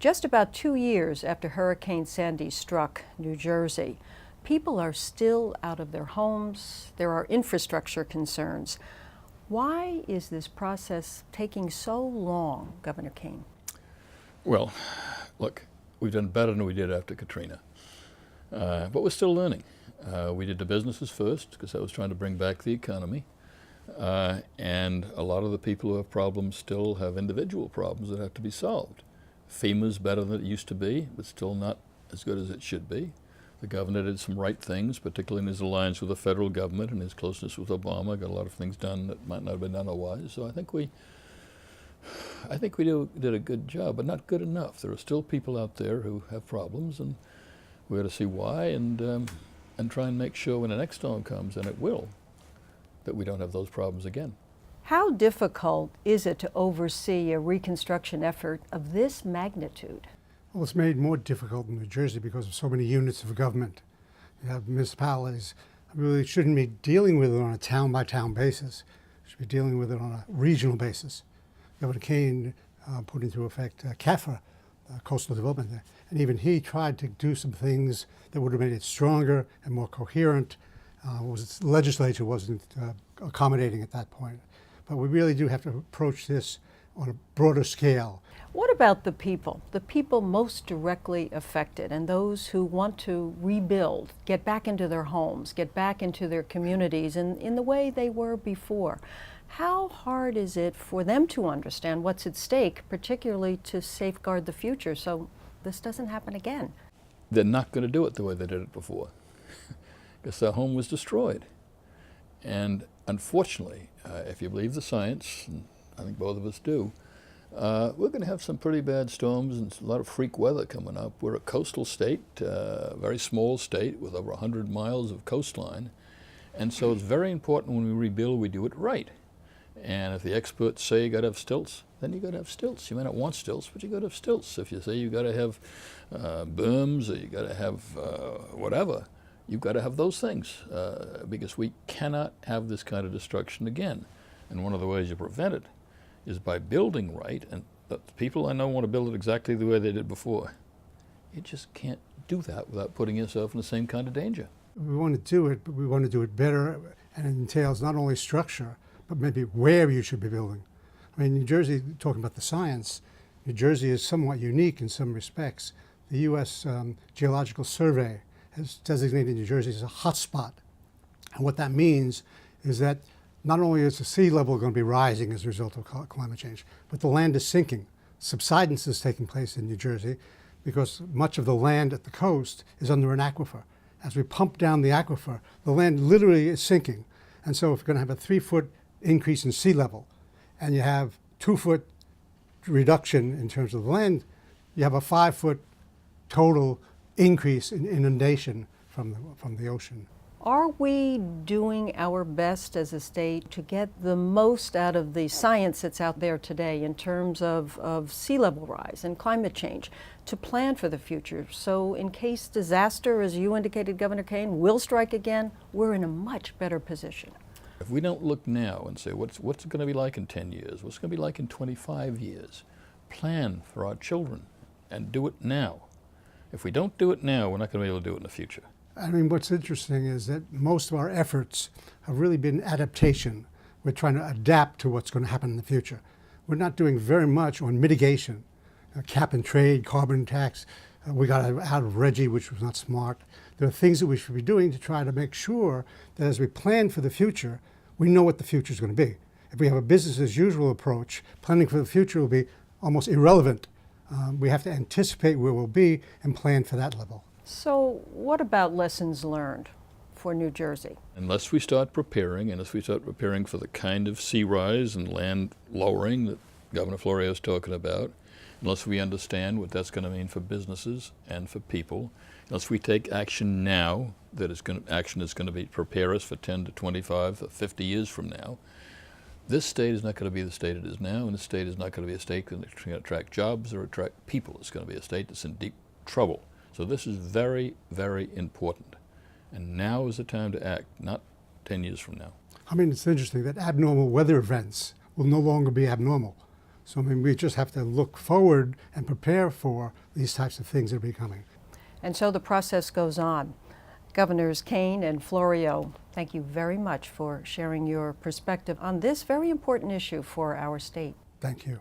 Just about 2 years after Hurricane Sandy struck New Jersey, people are still out of their homes. There are infrastructure concerns. Why is this process taking so long, Governor Kean? Well, look, we've done better than we did after Katrina, but we're still learning. We did the businesses first because that was trying to bring back the economy, and a lot of the people who have problems still have individual problems that have to be solved. FEMA's better than it used to be, but still not as good as it should be. The governor did some right things, particularly in his alliance with the federal government and his closeness with Obama. Got a lot of things done that might not have been done otherwise. So I think we did a good job, but not good enough. There are still people out there who have problems, and we got to see why and try and make sure when the next storm comes, and it will, that we don't have those problems again. How difficult is it to oversee a reconstruction effort of this magnitude? Well, it's made more difficult in New Jersey because of so many units of government. You have municipalities really shouldn't be dealing with it on a town-by-town basis. Should be dealing with it on a regional basis. Governor Kean put into effect CAFRA, coastal development there, and even he tried to do some things that would have made it stronger and more coherent. The legislature wasn't accommodating at that point. But we really do have to approach this on a broader scale. What about the people most directly affected, and those who want to rebuild, get back into their homes, get back into their communities in the way they were before? How hard is it for them to understand what's at stake, particularly to safeguard the future so this doesn't happen again? They're not going to do it the way they did it before because their home was destroyed. And unfortunately, if you believe the science, and I think both of us do, we're going to have some pretty bad storms and a lot of freak weather coming up. We're a coastal state, a very small state with over 100 miles of coastline. And so it's very important when we rebuild, we do it right. And if the experts say you got to have stilts, then you got to have stilts. You may not want stilts, but you got to have stilts. If you say you got to have berms or you got to have whatever, you've got to have those things because we cannot have this kind of destruction again. And one of the ways you prevent it is by building right. And the people I know want to build it exactly the way they did before. You just can't do that without putting yourself in the same kind of danger. We want to do it, but we want to do it better, and it entails not only structure, but maybe where you should be building. I mean, New Jersey, talking about the science, New Jersey is somewhat unique in some respects. The U.S. Geological Survey has designated New Jersey as a hotspot. And what that means is that not only is the sea level going to be rising as a result of climate change, but the land is sinking. Subsidence is taking place in New Jersey because much of the land at the coast is under an aquifer. As we pump down the aquifer, the land literally is sinking. And so if you're going to have a 3-foot increase in sea level and you have 2-foot reduction in terms of the land, you have a 5-foot total increase in inundation from the ocean. Are we doing our best as a state to get the most out of the science that's out there today in terms of sea level rise and climate change to plan for the future? So in case disaster, as you indicated, Governor Kean, will strike again, we're in a much better position. If we don't look now and say, what's it going to be like in 10 years? What's it going to be like in 25 years? Plan for our children and do it now. If we don't do it now, we're not going to be able to do it in the future. I mean, what's interesting is that most of our efforts have really been adaptation. We're trying to adapt to what's going to happen in the future. We're not doing very much on mitigation, cap and trade, carbon tax. We got out of Reggie, which was not smart. There are things that we should be doing to try to make sure that as we plan for the future, we know what the future is going to be. If we have a business as usual approach, planning for the future will be almost irrelevant. We have to anticipate where we'll be and plan for that level. So what about lessons learned for New Jersey? Unless we start preparing, unless we start preparing for the kind of sea rise and land lowering that Governor Florio is talking about, unless we understand what that's going to mean for businesses and for people, unless we take action now, action is going to prepare us for 10 to 25 or 50 years from now, this state is not going to be the state it is now, and this state is not going to be a state that's going to attract jobs or attract people. It's going to be a state that's in deep trouble. So this is very, very important. And now is the time to act, not 10 years from now. I mean, it's interesting that abnormal weather events will no longer be abnormal. So I mean, we just have to look forward and prepare for these types of things that are becoming. And so the process goes on. Governors Kean and Florio, thank you very much for sharing your perspective on this very important issue for our state. Thank you.